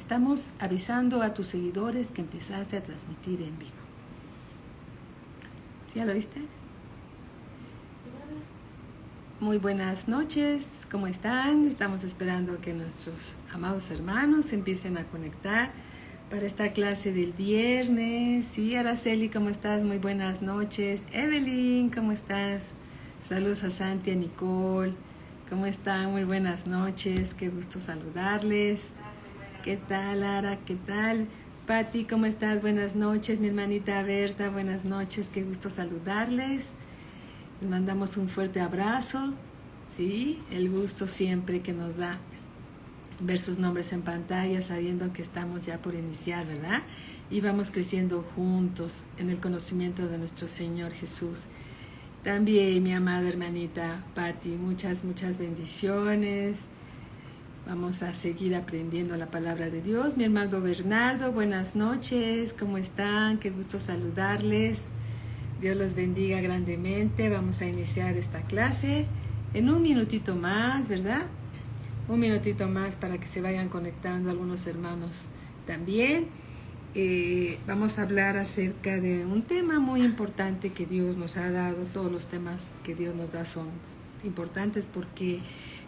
Estamos avisando a tus seguidores que empezaste a transmitir en vivo. ¿Sí ya lo viste? Muy buenas noches, ¿cómo están? Estamos esperando que nuestros amados hermanos empiecen a conectar para esta clase del viernes. Sí, Araceli, ¿cómo estás? Muy buenas noches. Evelyn, ¿cómo estás? Saludos a Santi, a Nicole. ¿Cómo están? Muy buenas noches, qué gusto saludarles. ¿Qué tal, Lara? ¿Qué tal? Patti, ¿cómo estás? Buenas noches. Mi hermanita Berta, buenas noches, qué gusto saludarles. Les mandamos un fuerte abrazo, ¿sí? El gusto siempre que nos da ver sus nombres en pantalla, sabiendo que estamos ya por iniciar, ¿verdad? Y vamos creciendo juntos en el conocimiento de nuestro Señor Jesús. También mi amada hermanita Patti, muchas bendiciones. Vamos a seguir aprendiendo la palabra de Dios. Mi hermano Bernardo, buenas noches, ¿cómo están? Qué gusto saludarles. Dios los bendiga grandemente. Vamos a iniciar esta clase en un minutito más, ¿verdad? Un minutito más para que se vayan conectando algunos hermanos también. Vamos a hablar acerca de un tema muy importante que Dios nos ha dado. Todos los temas que Dios nos da son importantes porque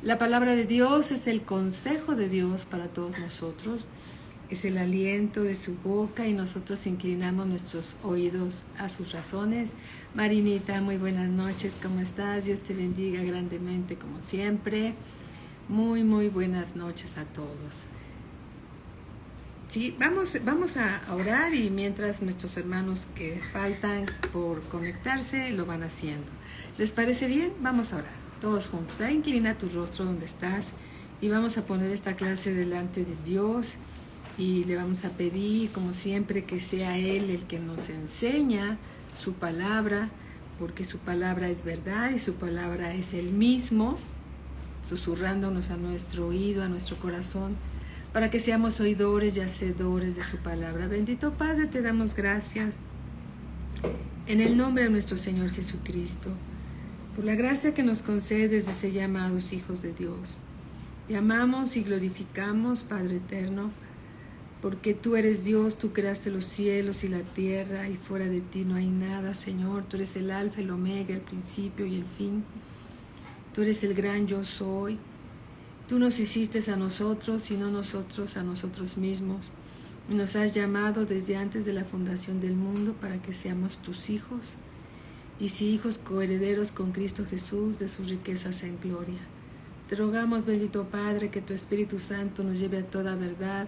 la palabra de Dios es el consejo de Dios para todos nosotros. Es el aliento de su boca y nosotros inclinamos nuestros oídos a sus razones. Marinita, muy buenas noches, ¿cómo estás? Dios te bendiga grandemente como siempre. Muy buenas noches a todos. Sí, vamos a orar y mientras nuestros hermanos que faltan por conectarse lo van haciendo. ¿Les parece bien? Vamos a orar, todos juntos. Inclina tu rostro donde estás y vamos a poner esta clase delante de Dios. Y le vamos a pedir, como siempre, que sea Él el que nos enseña su palabra, porque su palabra es verdad y su palabra es Él mismo, susurrándonos a nuestro oído, a nuestro corazón, para que seamos oidores y hacedores de su palabra. Bendito Padre, te damos gracias en el nombre de nuestro Señor Jesucristo, por la gracia que nos concedes de ser llamados hijos de Dios. Te amamos y glorificamos, Padre eterno, porque tú eres Dios, tú creaste los cielos y la tierra y fuera de ti no hay nada, Señor. Tú eres el alfa, el omega, el principio y el fin. Tú eres el gran yo soy. Tú nos hiciste a nosotros y no nosotros a nosotros mismos. Y nos has llamado desde antes de la fundación del mundo para que seamos tus hijos. Y si hijos coherederos con Cristo Jesús de sus riquezas en gloria. Te rogamos, bendito Padre, que tu Espíritu Santo nos lleve a toda verdad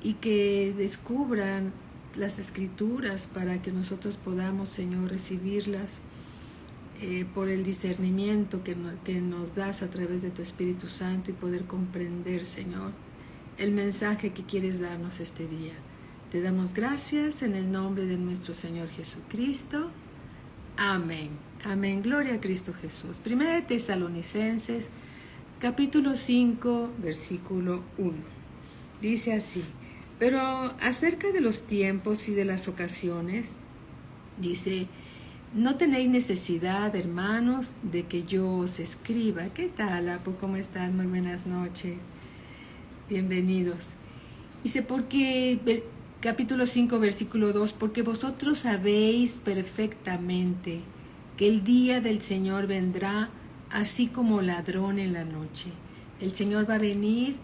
y que descubran las Escrituras para que nosotros podamos, Señor, recibirlas por el discernimiento que nos das a través de tu Espíritu Santo y poder comprender, Señor, el mensaje que quieres darnos este día. Te damos gracias en el nombre de nuestro Señor Jesucristo. Amén. Amén. Gloria a Cristo Jesús. Primera de Tesalonicenses, capítulo 5, versículo 1. Dice así: pero acerca de los tiempos y de las ocasiones, dice, no tenéis necesidad, hermanos, de que yo os escriba. ¿Qué tal, Apo? ¿Cómo estás? Muy buenas noches. Bienvenidos. Dice, porque, capítulo 5, versículo 2, porque vosotros sabéis perfectamente que el día del Señor vendrá así como ladrón en la noche. El Señor va a venir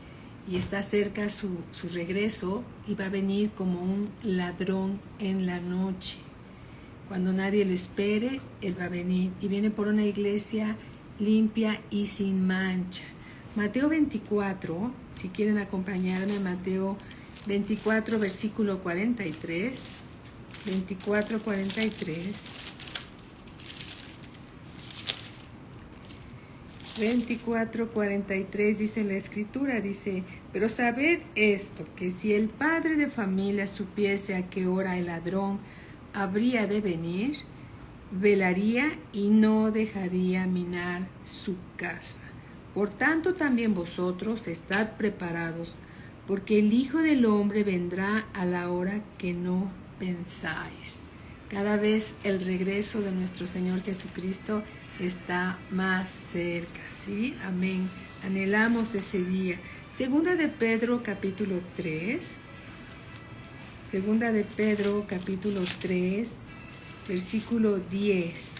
y está cerca su regreso y va a venir como un ladrón en la noche. Cuando nadie lo espere, Él va a venir y viene por una iglesia limpia y sin mancha. Mateo 24, si quieren acompañarme, Mateo 24, versículo 43. 24, 43. 24:43 dice la Escritura, dice, pero sabed esto, que si el padre de familia supiese a qué hora el ladrón habría de venir, velaría y no dejaría minar su casa. Por tanto también vosotros estad preparados, porque el Hijo del Hombre vendrá a la hora que no pensáis. Cada vez el regreso de nuestro Señor Jesucristo está más cerca, ¿sí? Amén. Anhelamos ese día. Segunda de Pedro capítulo 3. Segunda de Pedro capítulo 3, versículo 10.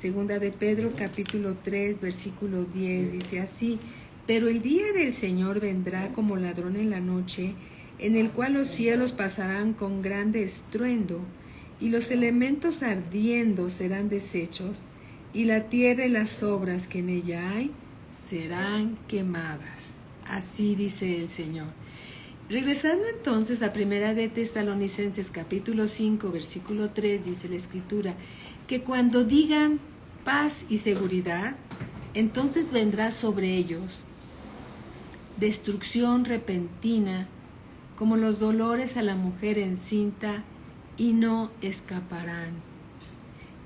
Segunda de Pedro capítulo 3, versículo 10 dice así: pero el día del Señor vendrá como ladrón en la noche, en el cual los cielos pasarán con grande estruendo, y los elementos ardiendo serán deshechos, y la tierra y las obras que en ella hay serán quemadas. Así dice el Señor. Regresando entonces a Primera de Tesalonicenses capítulo 5, versículo 3, dice la Escritura, que cuando digan paz y seguridad, entonces vendrá sobre ellos destrucción repentina, como los dolores a la mujer encinta, y no escaparán.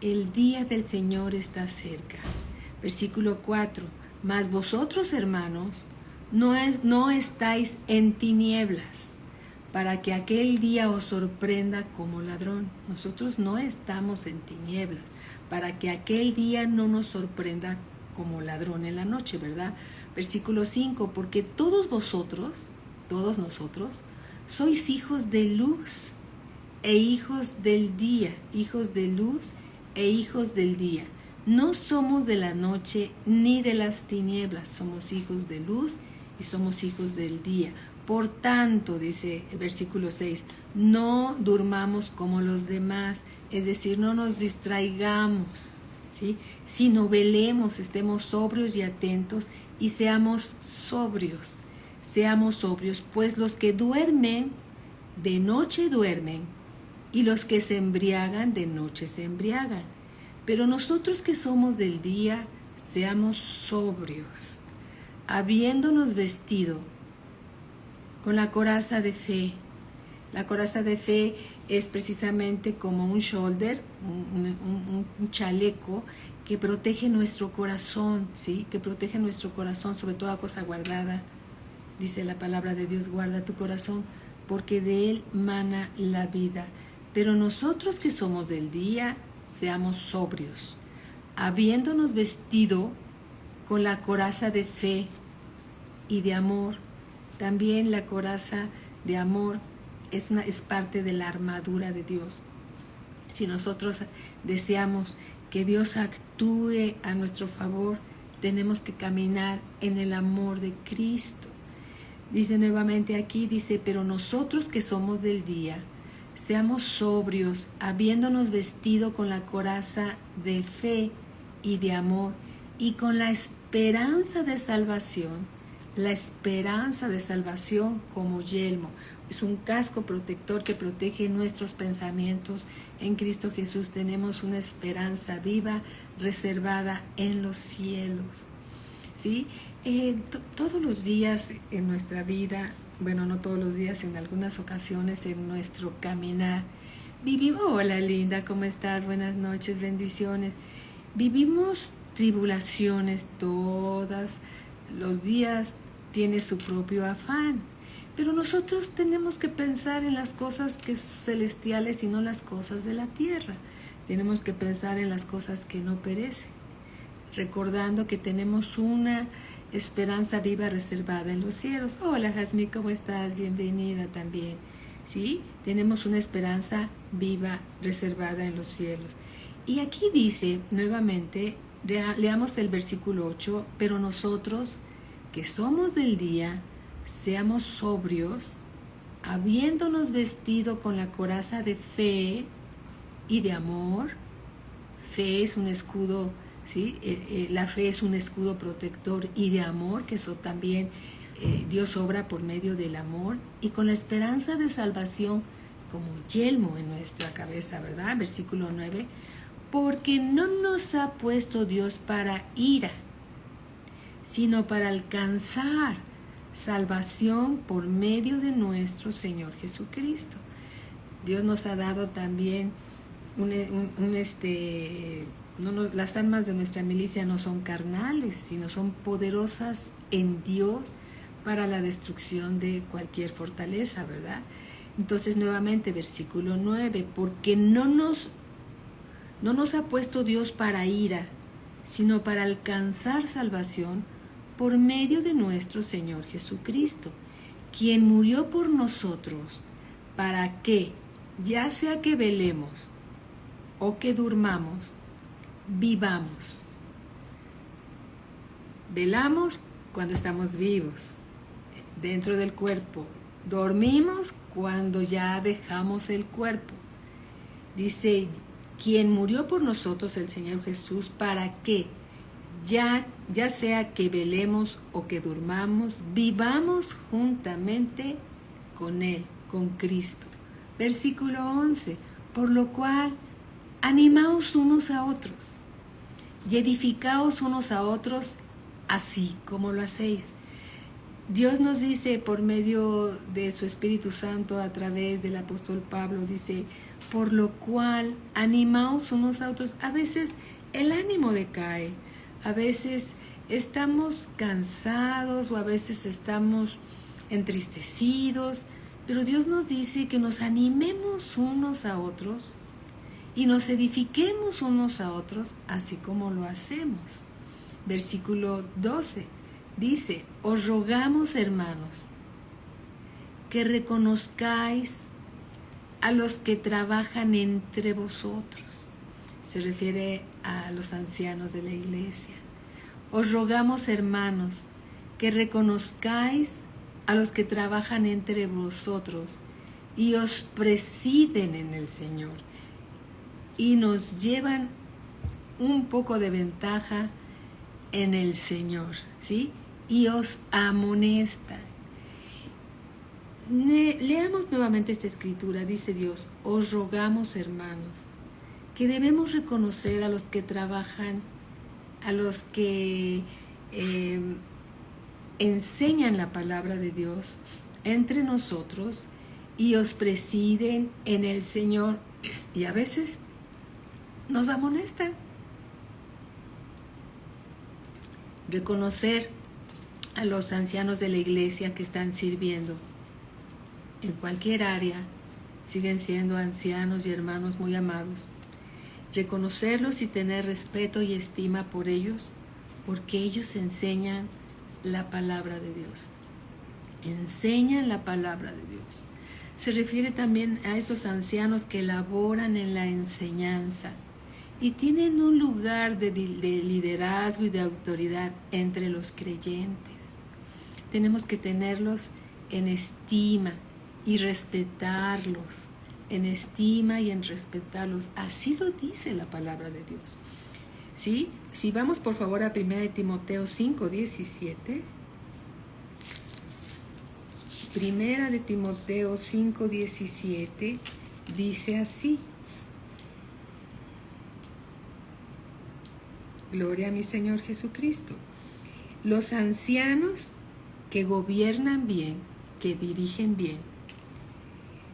El día del Señor está cerca. Versículo 4, mas vosotros, hermanos, no estáis en tinieblas, para que aquel día os sorprenda como ladrón. Nosotros no estamos en tinieblas, para que aquel día no nos sorprenda como ladrón en la noche, ¿verdad? Versículo 5, porque todos vosotros, todos nosotros, sois hijos de luz e hijos del día, hijos de luz e hijos del día. No somos de la noche ni de las tinieblas, somos hijos de luz y somos hijos del día. Por tanto, dice el versículo 6, no durmamos como los demás, es decir, no nos distraigamos, ¿sí? Sino velemos, estemos sobrios y atentos y seamos sobrios, pues los que duermen, de noche duermen, y los que se embriagan, de noche se embriagan. Pero nosotros que somos del día, seamos sobrios, habiéndonos vestido con la coraza de fe. La coraza de fe es precisamente como un shoulder, un chaleco que protege nuestro corazón, ¿sí? Que protege nuestro corazón sobre toda cosa guardada. Dice la palabra de Dios, guarda tu corazón, porque de él mana la vida. Pero nosotros que somos del día, seamos sobrios, habiéndonos vestido con la coraza de fe y de amor. También la coraza de amor es parte de la armadura de Dios. Si nosotros deseamos que Dios actúe a nuestro favor, tenemos que caminar en el amor de Cristo. Dice nuevamente aquí, dice, pero nosotros que somos del día, seamos sobrios, habiéndonos vestido con la coraza de fe y de amor, y con la esperanza de salvación como yelmo. Es un casco protector que protege nuestros pensamientos. En Cristo Jesús tenemos una esperanza viva, reservada en los cielos, ¿sí? Todos los días en nuestra vida, bueno, no todos los días, en algunas ocasiones en nuestro caminar, vivimos, hola linda, ¿cómo estás? Buenas noches, bendiciones. Vivimos tribulaciones, todos los días tiene su propio afán, pero nosotros tenemos que pensar en las cosas que son celestiales y no las cosas de la tierra. Tenemos que pensar en las cosas que no perecen, recordando que tenemos una esperanza viva reservada en los cielos. Hola Jasmine, ¿cómo estás? Bienvenida también. ¿Sí? Tenemos una esperanza viva reservada en los cielos. Y aquí dice nuevamente, leamos el versículo 8, pero nosotros que somos del día, seamos sobrios, habiéndonos vestido con la coraza de fe y de amor. Fe es un escudo, ¿sí? La fe es un escudo protector, y de amor, que eso también Dios obra por medio del amor, y con la esperanza de salvación como yelmo en nuestra cabeza, ¿verdad? Versículo 9, porque no nos ha puesto Dios para ira, sino para alcanzar salvación por medio de nuestro Señor Jesucristo. Dios nos ha dado también las armas de nuestra milicia no son carnales, sino son poderosas en Dios para la destrucción de cualquier fortaleza, ¿verdad? Entonces nuevamente versículo 9, porque no nos ha puesto Dios para ira, sino para alcanzar salvación por medio de nuestro Señor Jesucristo, quien murió por nosotros, para que, ya sea que velemos o que durmamos, vivamos. Velamos cuando estamos vivos, dentro del cuerpo. Dormimos cuando ya dejamos el cuerpo. Dice, quien murió por nosotros, el Señor Jesús, para que, ya sea que velemos o que durmamos, vivamos juntamente con Él, con Cristo. Versículo 11, por lo cual, animaos unos a otros y edificaos unos a otros, así como lo hacéis. Dios nos dice por medio de su Espíritu Santo a través del apóstol Pablo, dice, por lo cual animaos unos a otros. A veces el ánimo decae, a veces estamos cansados o a veces estamos entristecidos, pero Dios nos dice que nos animemos unos a otros y nos edifiquemos unos a otros, así como lo hacemos. Versículo 12 dice, os rogamos, hermanos, que reconozcáis a los que trabajan entre vosotros. Se refiere a los ancianos de la iglesia. Os rogamos, hermanos, que reconozcáis a los que trabajan entre vosotros y os presiden en el Señor y nos llevan un poco de ventaja en el Señor, ¿sí? Y os amonestan. Leamos nuevamente esta escritura. Dice Dios, os rogamos, hermanos, que debemos reconocer a los que trabajan, a los que enseñan la palabra de Dios entre nosotros y os presiden en el Señor, y a veces nos amonestan. Reconocer a los ancianos de la iglesia que están sirviendo en cualquier área, siguen siendo ancianos y hermanos muy amados. Reconocerlos y tener respeto y estima por ellos, porque ellos enseñan la palabra de Dios. Enseñan la palabra de Dios. Se refiere también a esos ancianos que laboran en la enseñanza y tienen un lugar de liderazgo y de autoridad entre los creyentes. Tenemos que tenerlos en estima y respetarlos, en estima y en respetarlos. Así lo dice la palabra de Dios. ¿Sí? Si vamos por favor a 1 Timoteo 5:17. 1 Timoteo 5:17 dice así. Gloria a mi Señor Jesucristo. Los ancianos que gobiernan bien, que dirigen bien,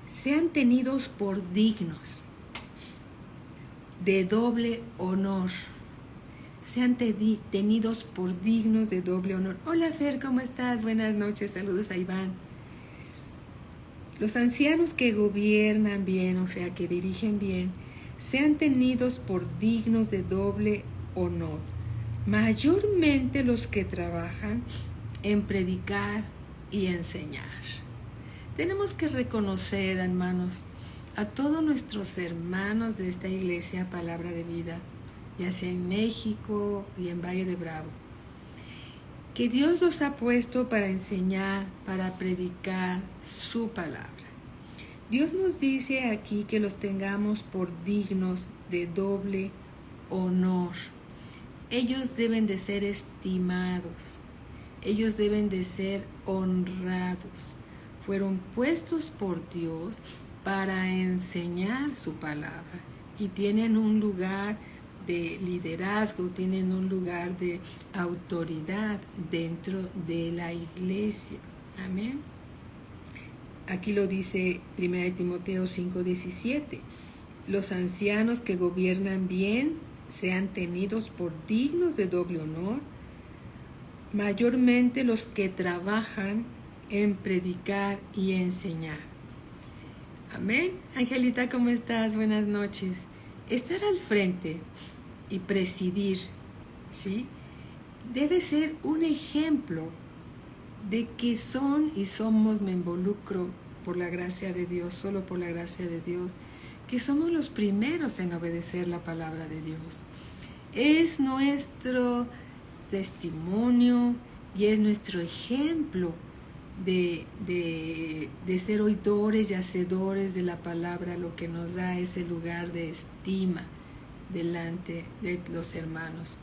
sean tenidos por dignos de doble honor. Sean tenidos por dignos de doble honor. Hola Fer, ¿cómo estás? Buenas noches, saludos a Iván. Los ancianos que gobiernan bien, o sea, que dirigen bien, sean tenidos por dignos de doble honor, mayormente los que trabajan en predicar y enseñar. Tenemos que reconocer, hermanos, a todos nuestros hermanos de esta iglesia Palabra de Vida, ya sea en México y en Valle de Bravo, que Dios los ha puesto para enseñar, para predicar su palabra. Dios nos dice aquí que los tengamos por dignos de doble honor. Ellos deben de ser estimados, ellos deben de ser honrados. Fueron puestos por Dios para enseñar su palabra y tienen un lugar de liderazgo, tienen un lugar de autoridad dentro de la iglesia. Amén. Aquí lo dice 1 Timoteo 5:17. Los ancianos que gobiernan bien sean tenidos por dignos de doble honor, mayormente los que trabajan en predicar y enseñar. Amén. Angelita, ¿cómo estás? Buenas noches. Estar al frente y presidir, ¿sí? debe ser un ejemplo de que son y somos, me involucro por la gracia de Dios, solo por la gracia de Dios, que somos los primeros en obedecer la palabra de Dios. Es nuestro testimonio y es nuestro ejemplo de ser oidores y hacedores de la palabra, lo que nos da ese lugar de estima delante de los hermanos.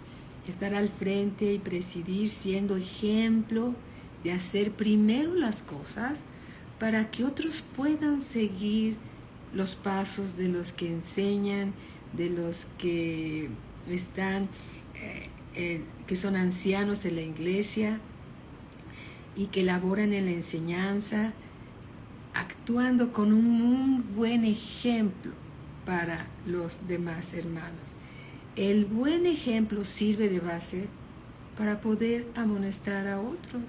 Estar al frente y presidir siendo ejemplo de hacer primero las cosas para que otros puedan seguir los pasos de los que enseñan, de los que están, que son ancianos en la iglesia y que laboran en la enseñanza, actuando con un buen ejemplo para los demás hermanos. El buen ejemplo sirve de base para poder amonestar a otros,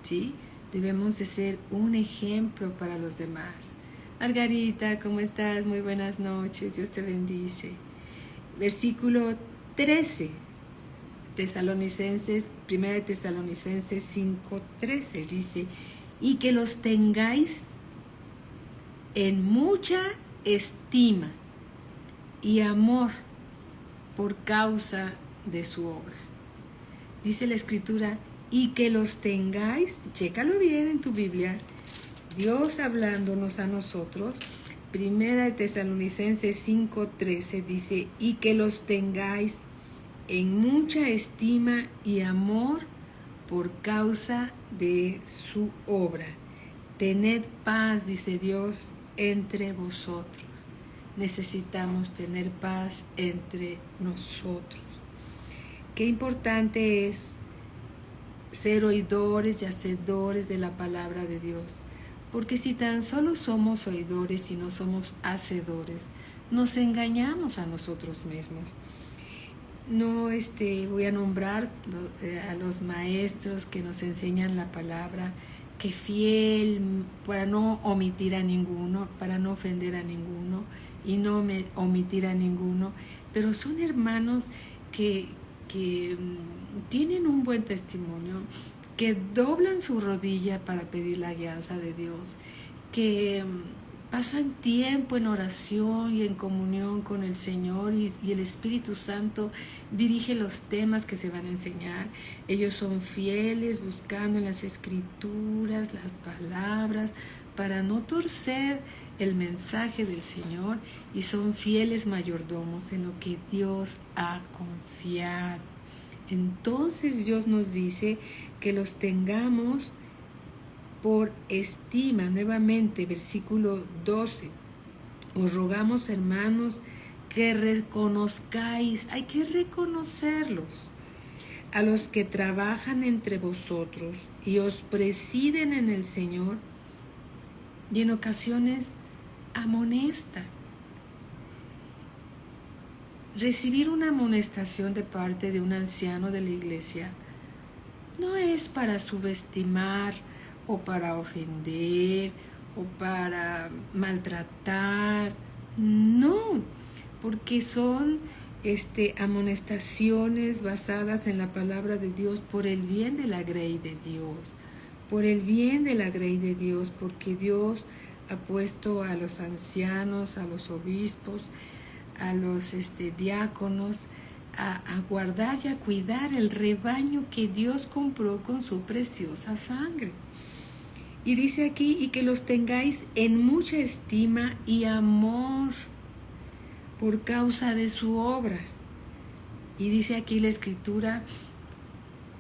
¿sí? Debemos de ser un ejemplo para los demás. Margarita, ¿cómo estás? Muy buenas noches, Dios te bendice. Versículo 13, Tesalonicenses, 1 Tesalonicenses 5:13 dice: y que los tengáis en mucha estima y amor por causa de su obra. Dice la Escritura, y que los tengáis, chécalo bien en tu Biblia, Dios hablándonos a nosotros. 1 Tesalonicenses 5:13 dice, y que los tengáis en mucha estima y amor por causa de su obra. Tened paz, dice Dios, entre vosotros. Necesitamos tener paz entre nosotros. Qué importante es ser oidores y hacedores de la palabra de Dios. Porque si tan solo somos oidores y no somos hacedores, nos engañamos a nosotros mismos. No voy a nombrar a los maestros que nos enseñan la palabra, que fiel para no omitir a ninguno, para no ofender a ninguno y no omitir a ninguno, pero son hermanos que tienen un buen testimonio, que doblan su rodilla para pedir la guianza de Dios, que pasan tiempo en oración y en comunión con el Señor y el Espíritu Santo dirige los temas que se van a enseñar. Ellos son fieles buscando en las Escrituras las palabras para no torcer el mensaje del Señor y son fieles mayordomos en lo que Dios ha confiado. Entonces Dios nos dice que los tengamos por estima. Nuevamente, versículo 12. Os rogamos, hermanos, que reconozcáis, hay que reconocerlos, a los que trabajan entre vosotros y os presiden en el Señor y en ocasiones amonestan. Recibir una amonestación de parte de un anciano de la iglesia no es para subestimar o para ofender o para maltratar, no, porque son amonestaciones basadas en la palabra de Dios por el bien de la grey de Dios, por el bien de la grey de Dios, porque Dios ha puesto a los ancianos, a los obispos, a los diáconos a guardar y a cuidar el rebaño que Dios compró con su preciosa sangre. Y dice aquí, y que los tengáis en mucha estima y amor por causa de su obra. Y dice aquí la Escritura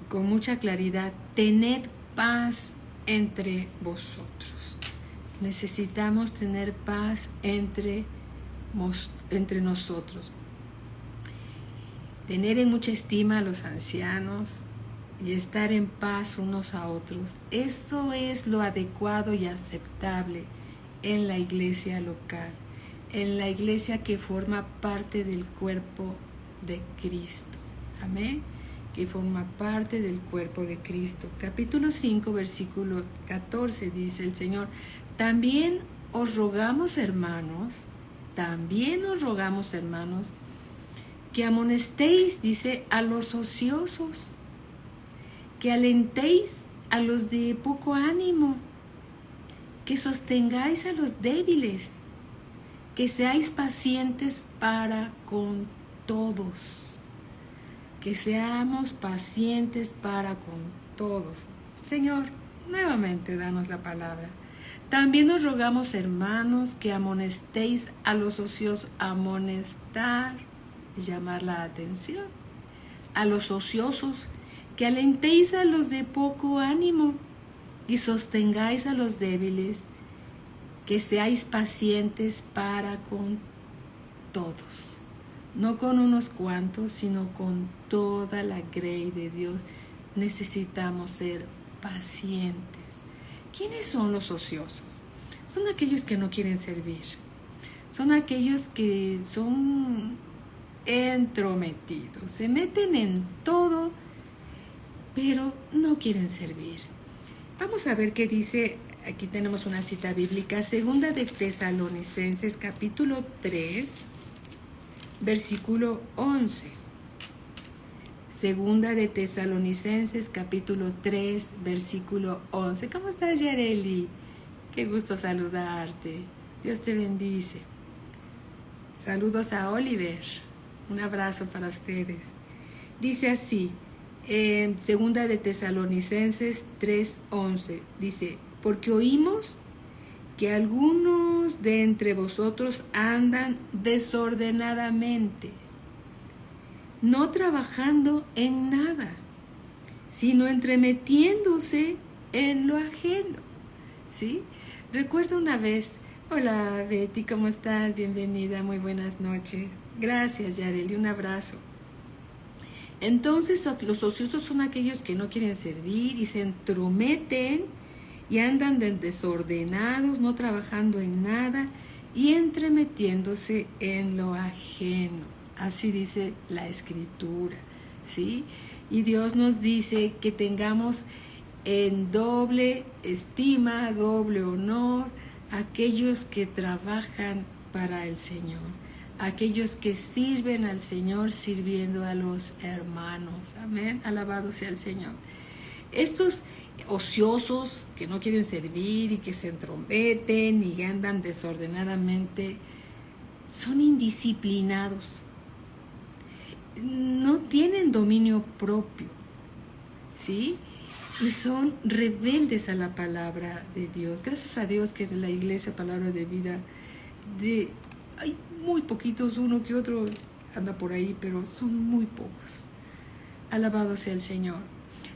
con mucha claridad, tened paz entre vosotros. Necesitamos tener paz entre nosotros. Tener en mucha estima a los ancianos y estar en paz unos a otros. Eso es lo adecuado y aceptable en la iglesia local, en la iglesia que forma parte del cuerpo de Cristo. Amén. Que forma parte del cuerpo de Cristo. Capítulo 5, versículo 14 dice el Señor, también os rogamos, hermanos, que amonestéis, dice, a los ociosos, que alentéis a los de poco ánimo, que sostengáis a los débiles, que seáis pacientes para con todos, que seamos pacientes para con todos. Señor, nuevamente danos la palabra. También nos rogamos, hermanos, que amonestéis a los ociosos. Amonestar, llamar la atención. A los ociosos, que alentéis a los de poco ánimo y sostengáis a los débiles, que seáis pacientes para con todos. No con unos cuantos, sino con toda la grey de Dios. Necesitamos ser pacientes. ¿Quiénes son los ociosos? Son aquellos que no quieren servir. Son aquellos que son entrometidos. Se meten en todo, pero no quieren servir. Vamos a ver qué dice. Aquí tenemos una cita bíblica. Segunda de Tesalonicenses, capítulo 3, versículo 11. Segunda de Tesalonicenses, capítulo 3, versículo 11. ¿Cómo estás, Yareli? Qué gusto saludarte. Dios te bendice. Saludos a Oliver. Un abrazo para ustedes. Dice así, Segunda de Tesalonicenses 3, 11. Dice, porque oímos que algunos de entre vosotros andan desordenadamente, no trabajando en nada, sino entremetiéndose en lo ajeno. ¿Sí? Recuerdo una vez, hola Betty, ¿cómo estás? Bienvenida, muy buenas noches. Gracias, Yareli, un abrazo. Entonces, los ociosos son aquellos que no quieren servir y se entrometen y andan desordenados, no trabajando en nada y entremetiéndose en lo ajeno. Así dice la Escritura, ¿sí? Y Dios nos dice que tengamos en doble estima, doble honor, aquellos que trabajan para el Señor, aquellos que sirven al Señor sirviendo a los hermanos. Amén, alabado sea el Señor. Estos ociosos que no quieren servir y que se entrometen y andan desordenadamente son indisciplinados, no tienen dominio propio, ¿sí? Y son rebeldes a la palabra de Dios. Gracias a Dios que en la iglesia Palabra de Vida hay muy poquitos, uno que otro anda por ahí, pero son muy pocos. Alabado sea el Señor.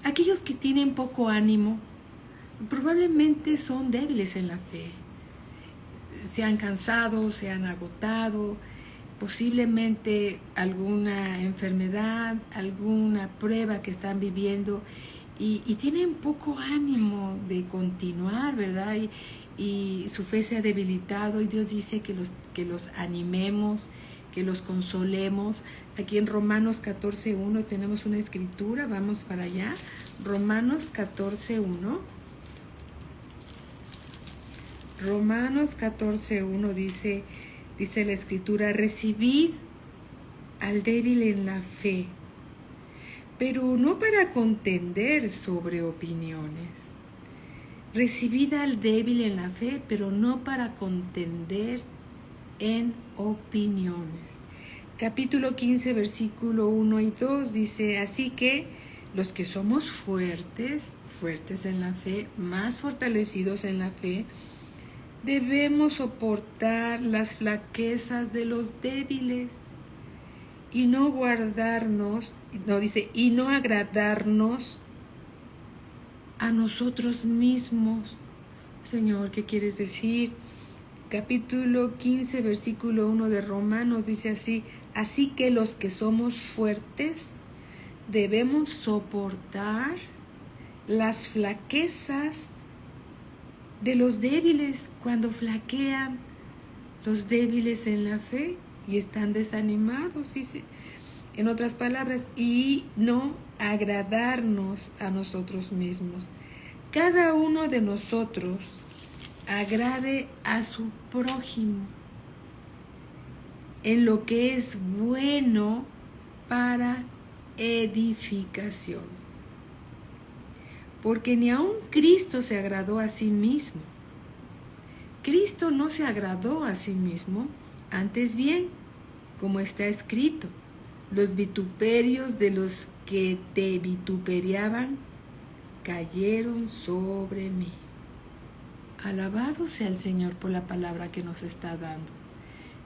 Aquellos que tienen poco ánimo probablemente son débiles en la fe. Se han cansado, se han agotado, posiblemente alguna enfermedad, alguna prueba que están viviendo y tienen poco ánimo de continuar, ¿verdad? Y su fe se ha debilitado y Dios dice que los animemos, que los consolemos. Aquí en Romanos 14:1 tenemos una escritura, vamos para allá. Romanos 14:1. Romanos 14:1 dice la escritura, recibid al débil en la fe, pero no para contender sobre opiniones. Recibid al débil en la fe, pero no para contender en opiniones. Capítulo 15, versículo 1 y 2 dice, así que los que somos fuertes en la fe, más fortalecidos en la fe, debemos soportar las flaquezas de los débiles y no agradarnos a nosotros mismos. Señor, ¿qué quieres decir? Capítulo 15, versículo 1 de Romanos dice así, así que los que somos fuertes debemos soportar las flaquezas de los débiles, cuando flaquean los débiles en la fe y están desanimados, dice, en otras palabras, y no agradarnos a nosotros mismos. Cada uno de nosotros agrade a su prójimo en lo que es bueno para edificación. Porque ni aun Cristo se agradó a sí mismo. Cristo no se agradó a sí mismo, antes bien, como está escrito, los vituperios de los que te vituperiaban cayeron sobre mí. Alabado sea el Señor por la palabra que nos está dando.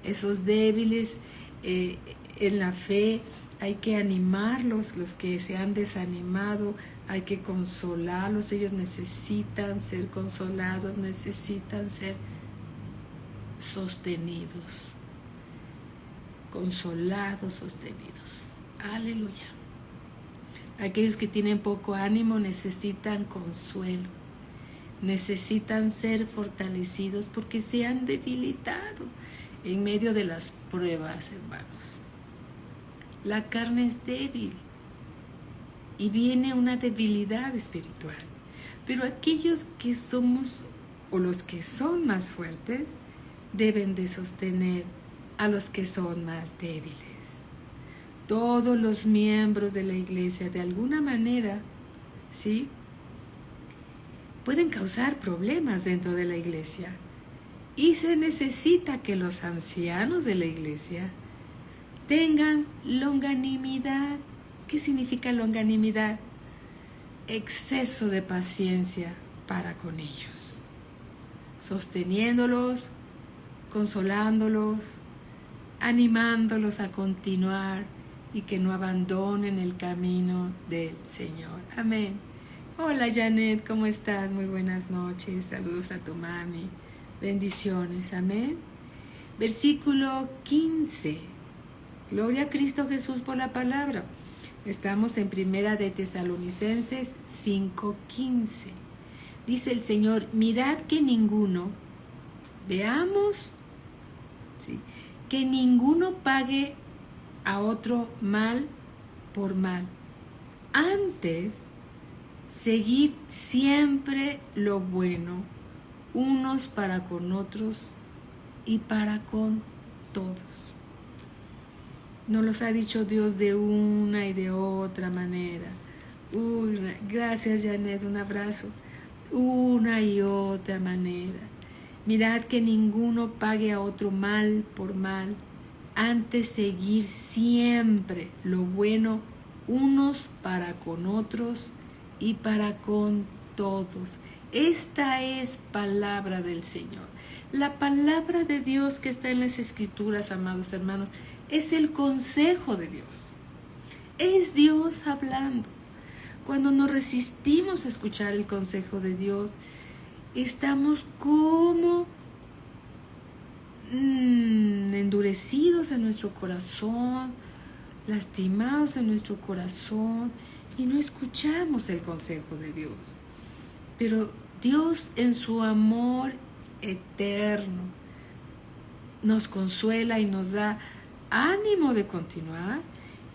Esos débiles en la fe, hay que animarlos, los que se han desanimado, hay que consolarlos, ellos necesitan ser consolados, necesitan ser sostenidos, consolados, sostenidos. Aleluya. Aquellos que tienen poco ánimo necesitan consuelo, necesitan ser fortalecidos porque se han debilitado en medio de las pruebas, hermanos. La carne es débil y viene una debilidad espiritual, pero aquellos que somos o los que son más fuertes deben de sostener a los que son más débiles. Todos los miembros de la iglesia de alguna manera, ¿sí?, pueden causar problemas dentro de la iglesia y se necesita que los ancianos de la iglesia tengan longanimidad. ¿Qué significa longanimidad? Exceso de paciencia para con ellos, sosteniéndolos, consolándolos, animándolos a continuar y que no abandonen el camino del Señor. Amén. Hola Janet, ¿cómo estás? Muy buenas noches. Saludos a tu mami. Bendiciones. Amén. Versículo 15. Gloria a Cristo Jesús por la palabra. Estamos en Primera de Tesalonicenses 5:15. Dice el Señor, mirad que ninguno, veamos, ¿sí?, que ninguno pague a otro mal por mal. Antes, seguid siempre lo bueno, unos para con otros y para con todos. Nos los ha dicho Dios de una y de otra manera. Gracias Janet, un abrazo. Una y otra manera. Mirad que ninguno pague a otro mal por mal. Antes seguir siempre lo bueno, unos para con otros y para con todos. Esta es palabra del Señor. La palabra de Dios que está en las Escrituras, amados hermanos, es el consejo de Dios. Es Dios hablando. Cuando nos resistimos a escuchar el consejo de Dios, estamos como endurecidos en nuestro corazón, lastimados en nuestro corazón y no escuchamos el consejo de Dios. Pero Dios en su amor eterno nos consuela y nos da ánimo de continuar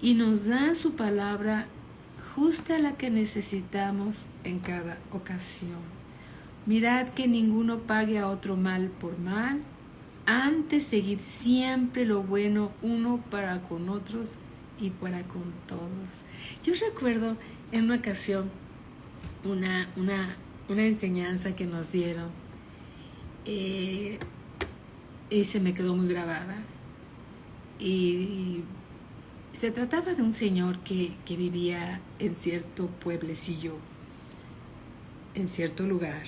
y nos da su palabra justa la que necesitamos en cada ocasión. Mirad que ninguno pague a otro mal por mal, antes seguid siempre lo bueno uno para con otros y para con todos. Yo recuerdo en una ocasión una enseñanza que nos dieron y se me quedó muy grabada. Y se trataba de un señor que vivía en cierto pueblecillo, en cierto lugar,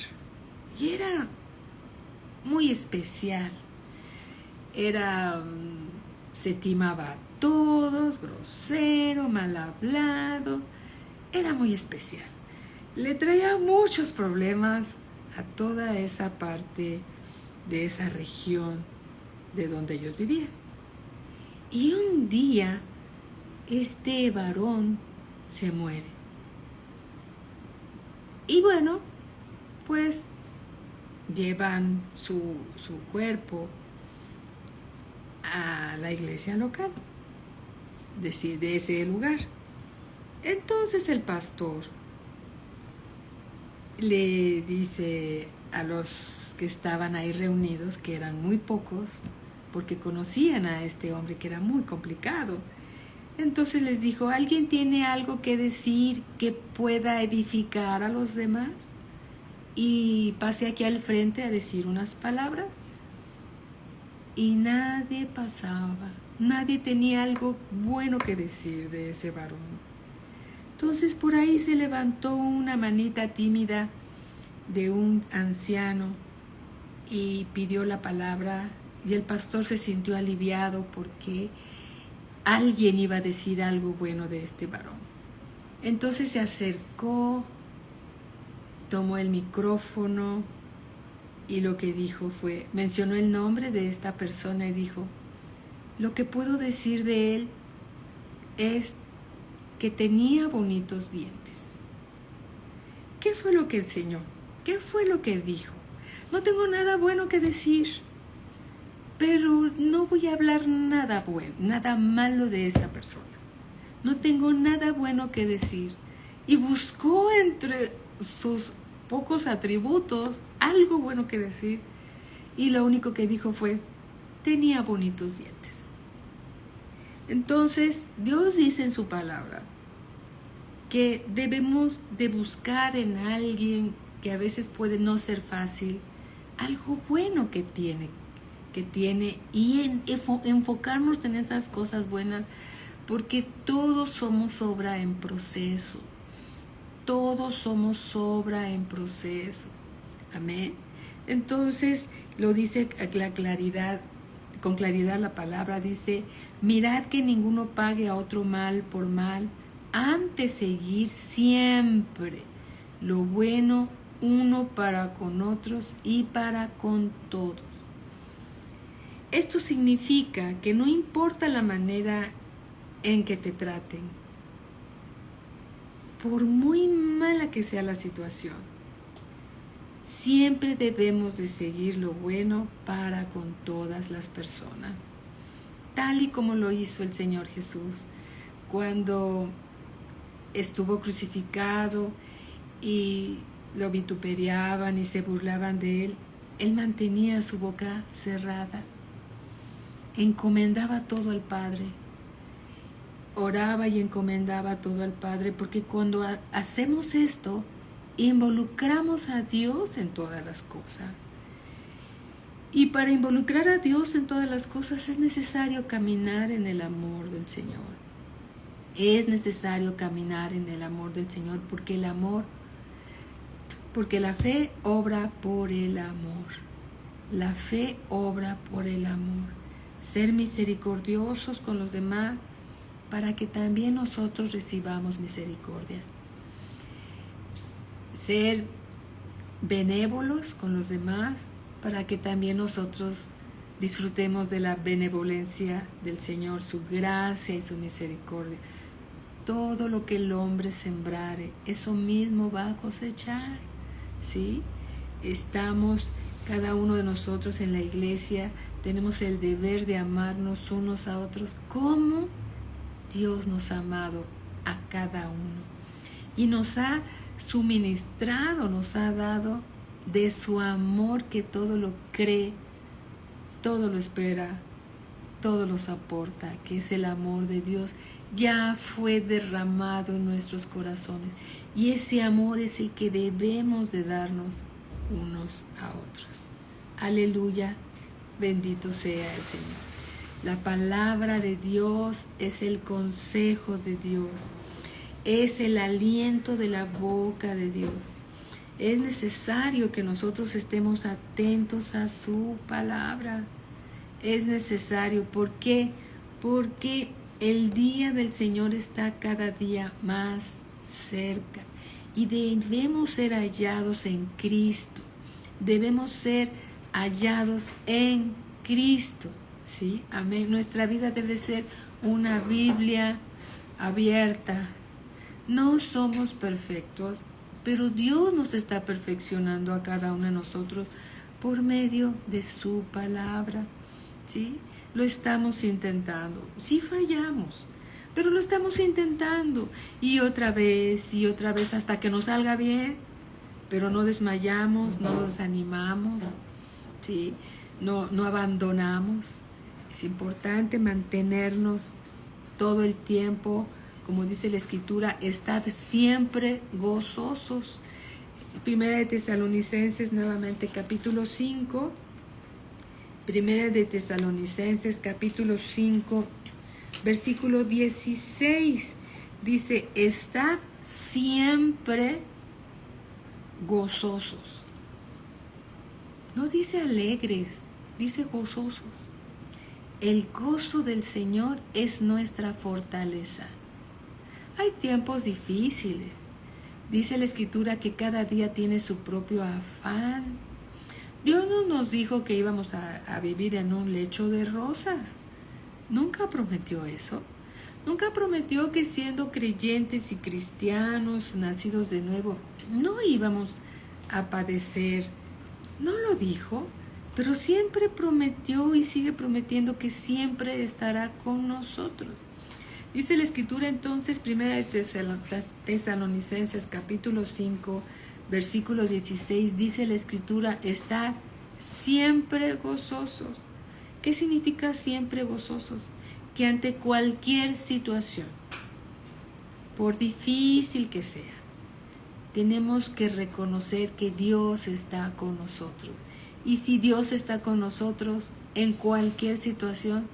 y era muy especial. Se timaba a todos, grosero, mal hablado, era muy especial. Le traía muchos problemas a toda esa parte de esa región de donde ellos vivían. Y un día, este varón se muere. Y bueno, pues llevan su cuerpo a la iglesia local de ese lugar. Entonces el pastor le dice a los que estaban ahí reunidos, que eran muy pocos, porque conocían a este hombre que era muy complicado. Entonces les dijo, ¿alguien tiene algo que decir que pueda edificar a los demás? Y pase aquí al frente a decir unas palabras. Y nadie pasaba, nadie tenía algo bueno que decir de ese varón. Entonces por ahí se levantó una manita tímida de un anciano y pidió la palabra, y el pastor se sintió aliviado porque alguien iba a decir algo bueno de este varón. Entonces se acercó, tomó el micrófono y lo que dijo fue, mencionó el nombre de esta persona y dijo, lo que puedo decir de él es que tenía bonitos dientes. ¿Qué fue lo que enseñó? ¿Qué fue lo que dijo? No tengo nada bueno que decir, pero no voy a hablar nada bueno, nada malo de esta persona. No tengo nada bueno que decir. Y buscó entre sus pocos atributos algo bueno que decir. Y lo único que dijo fue, tenía bonitos dientes. Entonces, Dios dice en su palabra que debemos de buscar en alguien que a veces puede no ser fácil, algo bueno que tiene y enfocarnos en esas cosas buenas, porque todos somos obra en proceso. Todos somos obra en proceso. Amén. Entonces lo dice con claridad la palabra, dice, mirad que ninguno pague a otro mal por mal, antes seguir siempre lo bueno uno para con otros y para con todos. Esto significa que no importa la manera en que te traten, por muy mala que sea la situación, siempre debemos de seguir lo bueno para con todas las personas, tal y como lo hizo el Señor Jesús cuando estuvo crucificado y lo vituperaban y se burlaban de él. Él mantenía su boca cerrada, encomendaba todo al Padre, oraba y encomendaba todo al Padre, porque cuando hacemos esto, involucramos a Dios en todas las cosas. Y para involucrar a Dios en todas las cosas es necesario caminar en el amor del Señor. Es necesario caminar en el amor del Señor, porque la fe obra por el amor. La fe obra por el amor. Ser misericordiosos con los demás para que también nosotros recibamos misericordia. Ser benévolos con los demás para que también nosotros disfrutemos de la benevolencia del Señor, su gracia y su misericordia. Todo lo que el hombre sembrare, eso mismo va a cosechar, ¿sí? Estamos, cada uno de nosotros en la iglesia, tenemos el deber de amarnos unos a otros como Dios nos ha amado a cada uno. Y nos ha suministrado, nos ha dado de su amor que todo lo cree, todo lo espera, todo lo soporta, que es el amor de Dios. Ya fue derramado en nuestros corazones. Y ese amor es el que debemos de darnos unos a otros. Aleluya, bendito sea el Señor. La palabra de Dios es el consejo de Dios. Es el aliento de la boca de Dios. Es necesario que nosotros estemos atentos a su palabra. Es necesario. ¿Por qué? Porque el día del Señor está cada día más cerca. Y debemos ser hallados en Cristo. Debemos ser hallados en Cristo. ¿Sí? Amén. Nuestra vida debe ser una Biblia abierta. No somos perfectos, pero Dios nos está perfeccionando a cada uno de nosotros por medio de su palabra. ¿Sí? Lo estamos intentando. Sí fallamos, pero lo estamos intentando. Y otra vez hasta que nos salga bien. Pero no desmayamos, no nos desanimamos, ¿sí? No abandonamos. Es importante mantenernos todo el tiempo, como dice la Escritura, estad siempre gozosos. Primera de Tesalonicenses, nuevamente capítulo 5. Primera de Tesalonicenses, capítulo 5, versículo 16. Dice, estad siempre gozosos. No dice alegres, dice gozosos. El gozo del Señor es nuestra fortaleza. Hay tiempos difíciles. Dice la Escritura que cada día tiene su propio afán. Dios no nos dijo que íbamos a vivir en un lecho de rosas. Nunca prometió eso. Nunca prometió que siendo creyentes y cristianos, nacidos de nuevo, no íbamos a padecer. No lo dijo, pero siempre prometió y sigue prometiendo que siempre estará con nosotros. Dice la Escritura entonces, Primera de Tesalonicenses, capítulo 5, versículo 16, dice la Escritura, estar siempre gozosos. ¿Qué significa siempre gozosos? Que ante cualquier situación, por difícil que sea, tenemos que reconocer que Dios está con nosotros. Y si Dios está con nosotros en cualquier situación,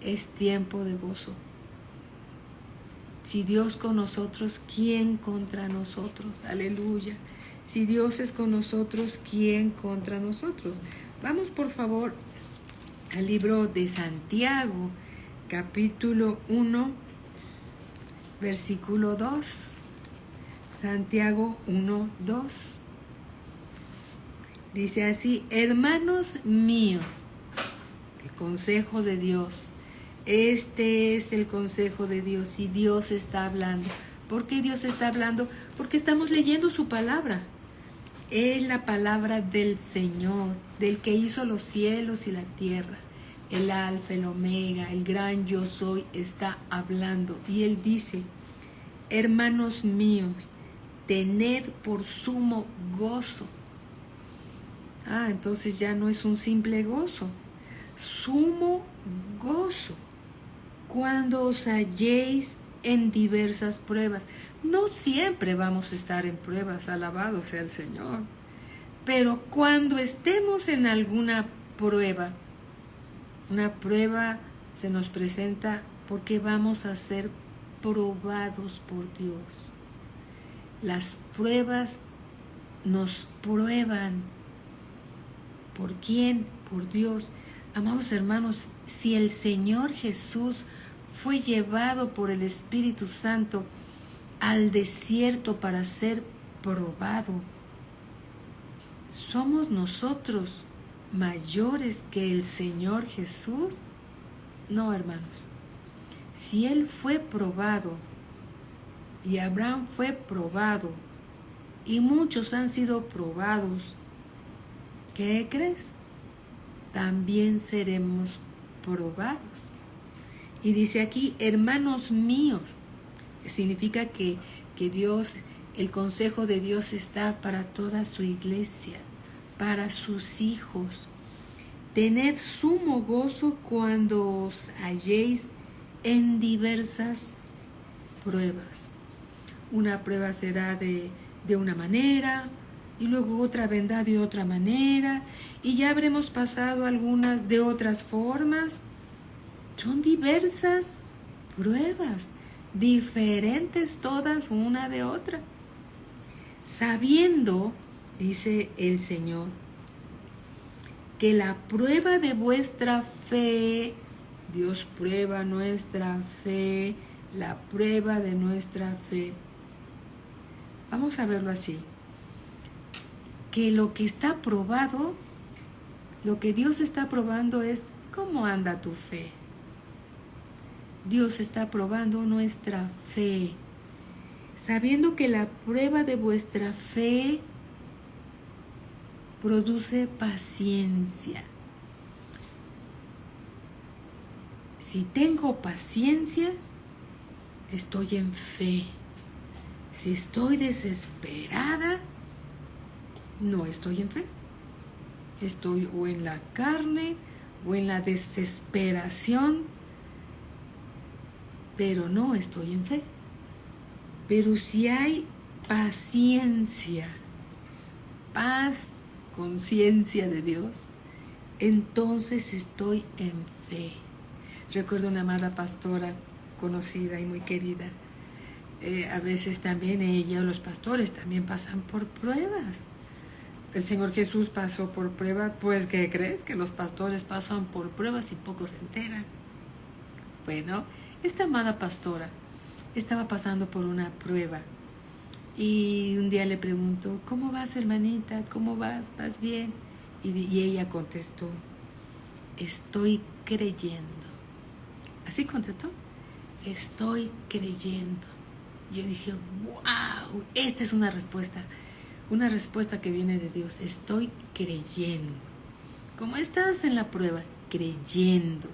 es tiempo de gozo. Si Dios con nosotros, ¿quién contra nosotros? Aleluya. Si Dios es con nosotros, ¿quién contra nosotros? Vamos por favor al libro de Santiago, capítulo 1, versículo 2. Santiago 1, 2. Dice así, hermanos míos, el consejo de Dios. Este es el consejo de Dios y Dios está hablando. ¿Por qué Dios está hablando? Porque estamos leyendo su palabra. Es la palabra del Señor, del que hizo los cielos y la tierra. El Alfa, el Omega, el gran yo soy, está hablando. Y Él dice, hermanos míos, tened por sumo gozo. Entonces ya no es un simple gozo. Sumo gozo. Cuando os halléis en diversas pruebas. No siempre vamos a estar en pruebas, alabado sea el Señor. Pero cuando estemos en alguna prueba, una prueba se nos presenta porque vamos a ser probados por Dios. Las pruebas nos prueban. ¿Por quién? Por Dios. Amados hermanos, si el Señor Jesús fue llevado por el Espíritu Santo al desierto para ser probado, ¿somos nosotros mayores que el Señor Jesús? No, hermanos. Si Él fue probado y Abraham fue probado y muchos han sido probados, ¿qué crees? También seremos probados. Y dice aquí, hermanos míos, significa que Dios, el consejo de Dios está para toda su iglesia, para sus hijos. Tened sumo gozo cuando os halléis en diversas pruebas. Una prueba será de una manera, y luego otra vendrá de otra manera, y ya habremos pasado algunas de otras formas. Son diversas pruebas, diferentes todas una de otra. Sabiendo, dice el Señor, que la prueba de vuestra fe, Dios prueba nuestra fe, la prueba de nuestra fe. Vamos a verlo así. Que lo que está probado, lo que Dios está probando es cómo anda tu fe. Dios está probando nuestra fe, sabiendo que la prueba de vuestra fe produce paciencia. Si tengo paciencia, estoy en fe. Si estoy desesperada, no estoy en fe. Estoy o en la carne o en la desesperación. pero no estoy en fe. Pero si hay paciencia, paz, conciencia de Dios, entonces estoy en fe. Recuerdo una amada pastora conocida y muy querida. A veces también ella o los pastores también pasan por pruebas. El Señor Jesús pasó por pruebas, pues ¿qué crees? Que los pastores pasan por pruebas y pocos se enteran. Bueno, esta amada pastora estaba pasando por una prueba y un día le preguntó, ¿cómo vas, hermanita? ¿Cómo vas? ¿Vas bien? Y ella contestó, estoy creyendo. Así contestó, estoy creyendo. Yo dije, wow, esta es una respuesta que viene de Dios. Estoy creyendo. ¿Cómo estás en la prueba? Creyendo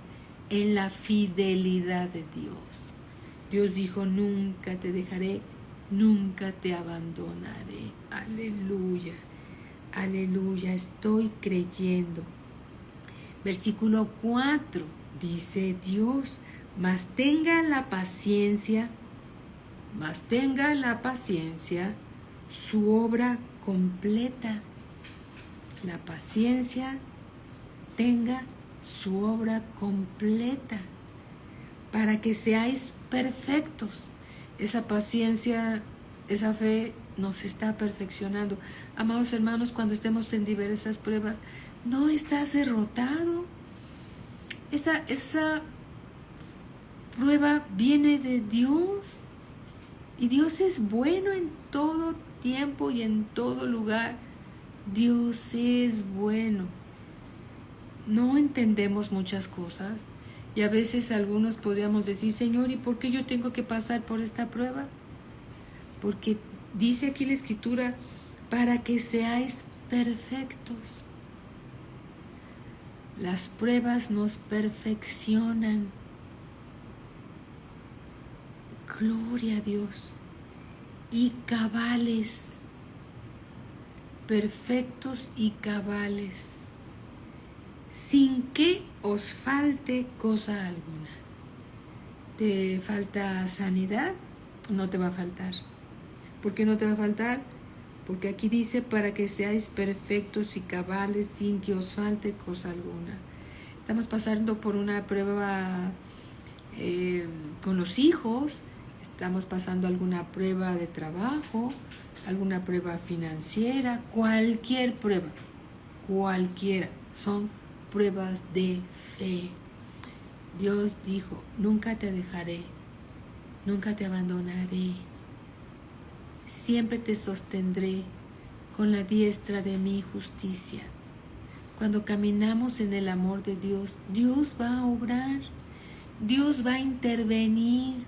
en la fidelidad de Dios. Dios dijo, nunca te dejaré, nunca te abandonaré. Aleluya, aleluya, estoy creyendo. Versículo 4 dice Dios, mas tenga la paciencia su obra completa. La paciencia tenga su obra completa para que seáis perfectos. Esa paciencia, esa fe nos está perfeccionando. Amados hermanos, cuando estemos en diversas pruebas, no estás derrotado. Esa prueba viene de Dios. Y Dios es bueno en todo tiempo y en todo lugar. Dios es bueno. No entendemos muchas cosas. Y a veces algunos podríamos decir, Señor, ¿y por qué yo tengo que pasar por esta prueba? Porque dice aquí la Escritura, para que seáis perfectos. Las pruebas nos perfeccionan. Gloria a Dios. Y cabales. Perfectos y cabales. Sin que os falte cosa alguna. ¿Te falta sanidad? No te va a faltar. ¿Por qué no te va a faltar? Porque aquí dice para que seáis perfectos y cabales sin que os falte cosa alguna. Estamos pasando por una prueba con los hijos, estamos pasando alguna prueba de trabajo, alguna prueba financiera, cualquier prueba, cualquiera, son pruebas de fe. Dios dijo, nunca te dejaré, nunca te abandonaré, siempre te sostendré con la diestra de mi justicia. Cuando caminamos en el amor de Dios, Dios va a obrar, Dios va a intervenir.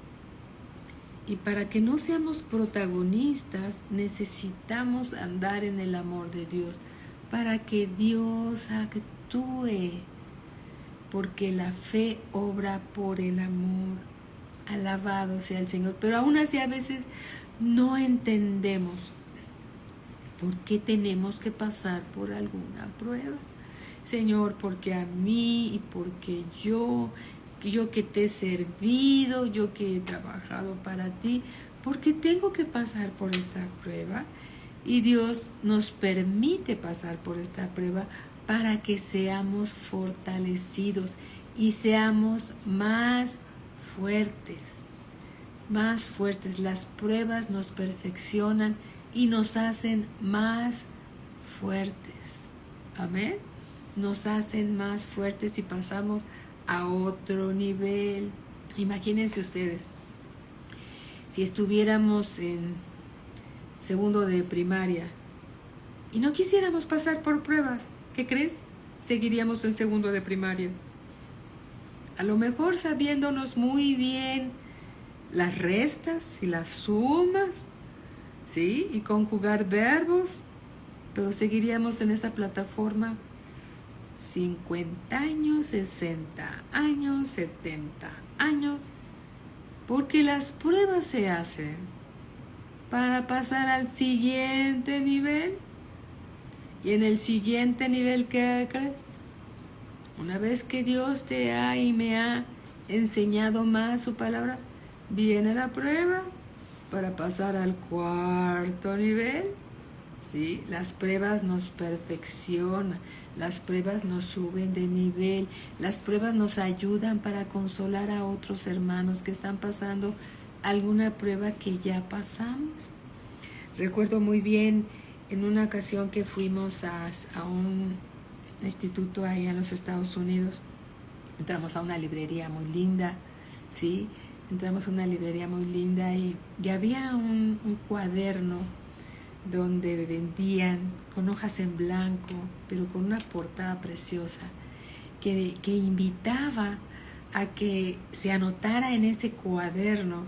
Y para que no seamos protagonistas, necesitamos andar en el amor de Dios, para que Dios actúe, porque la fe obra por el amor. Alabado sea el Señor. Pero aún así a veces no entendemos por qué tenemos que pasar por alguna prueba. Señor, porque a mí y porque yo que te he servido, yo que he trabajado para ti, porque tengo que pasar por esta prueba. Y Dios nos permite pasar por esta prueba para que seamos fortalecidos y seamos más fuertes. Más fuertes. Las pruebas nos perfeccionan y nos hacen más fuertes. Amén. Nos hacen más fuertes y pasamos a otro nivel. Imagínense ustedes, si estuviéramos en segundo de primaria y no quisiéramos pasar por pruebas, ¿qué crees? Seguiríamos en segundo de primaria. A lo mejor sabiéndonos muy bien las restas y las sumas, ¿sí? Y conjugar verbos, pero seguiríamos en esa plataforma 50 años, 60 años, 70 años, porque las pruebas se hacen para pasar al siguiente nivel. Y en el siguiente nivel, ¿qué crees? Una vez que Dios te ha y me ha enseñado más su palabra, Viene la prueba para pasar al cuarto nivel. ¿Sí? Las pruebas nos perfeccionan, las pruebas nos suben de nivel, las pruebas nos ayudan para consolar a otros hermanos que están pasando alguna prueba que ya pasamos. Recuerdo muy bien en una ocasión que fuimos a un instituto ahí en los Estados Unidos. Entramos a una librería muy linda, ¿sí? Entramos a una librería muy linda y había un cuaderno donde vendían con hojas en blanco, pero con una portada preciosa, que invitaba a que se anotara en ese cuaderno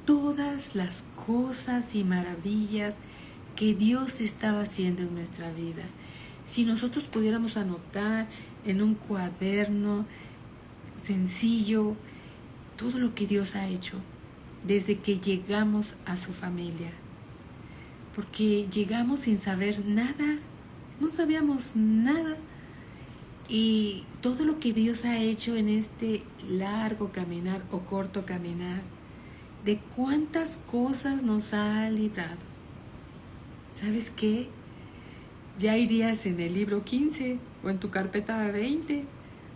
todas las cosas y maravillas que Dios estaba haciendo en nuestra vida. Si nosotros pudiéramos anotar en un cuaderno sencillo todo lo que Dios ha hecho desde que llegamos a su familia, porque llegamos sin saber nada, no sabíamos nada, y todo lo que Dios ha hecho en este largo caminar o corto caminar, de cuántas cosas nos ha librado. ¿Sabes qué? Ya irías en el libro 15 o en tu carpeta 20.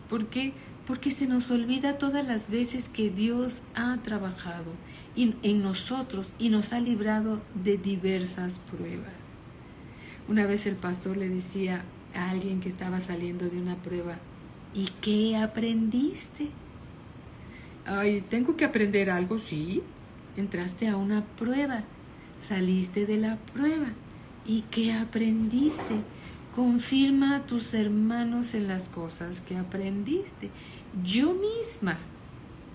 ¿Por qué? Porque se nos olvida todas las veces que Dios ha trabajado en nosotros y nos ha librado de diversas pruebas. Una vez el pastor le decía a alguien que estaba saliendo de una prueba: ¿y qué aprendiste? Ay, tengo que aprender algo, sí. Entraste a una prueba, saliste de la prueba. ¿Y qué aprendiste? Confirma a tus hermanos en las cosas que aprendiste. Yo misma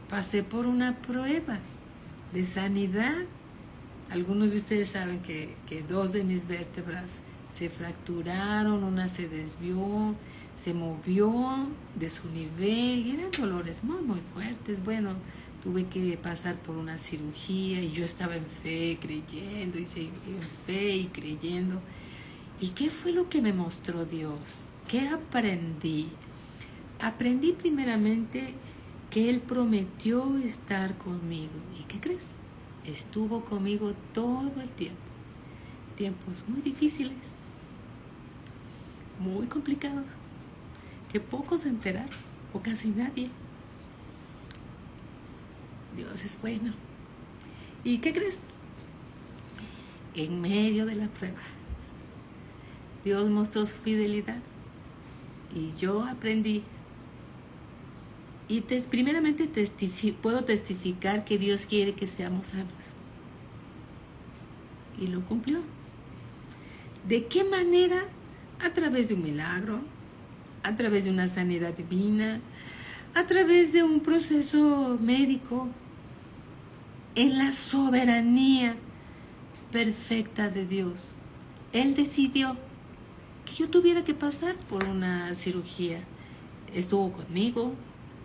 pasé por una prueba de sanidad. Algunos de ustedes saben que 2 de mis vértebras se fracturaron, una se desvió, se movió de su nivel y eran dolores muy, muy fuertes. Bueno, tuve que pasar por una cirugía y yo estaba en fe, creyendo, y seguí en fe y creyendo. ¿Y qué fue lo que me mostró Dios? ¿Qué aprendí? Aprendí primeramente que Él prometió estar conmigo. ¿Y qué crees? Estuvo conmigo todo el tiempo. Tiempos muy difíciles, muy complicados, que pocos se enteraron, o casi nadie. Dios es bueno. ¿Y qué crees? En medio de la prueba, Dios mostró su fidelidad y yo aprendí. Y primeramente puedo testificar que Dios quiere que seamos sanos. Y lo cumplió. ¿De qué manera? A través de un milagro, a través de una sanidad divina, a través de un proceso médico, en la soberanía perfecta de Dios. Él decidió que yo tuviera que pasar por una cirugía. Estuvo conmigo,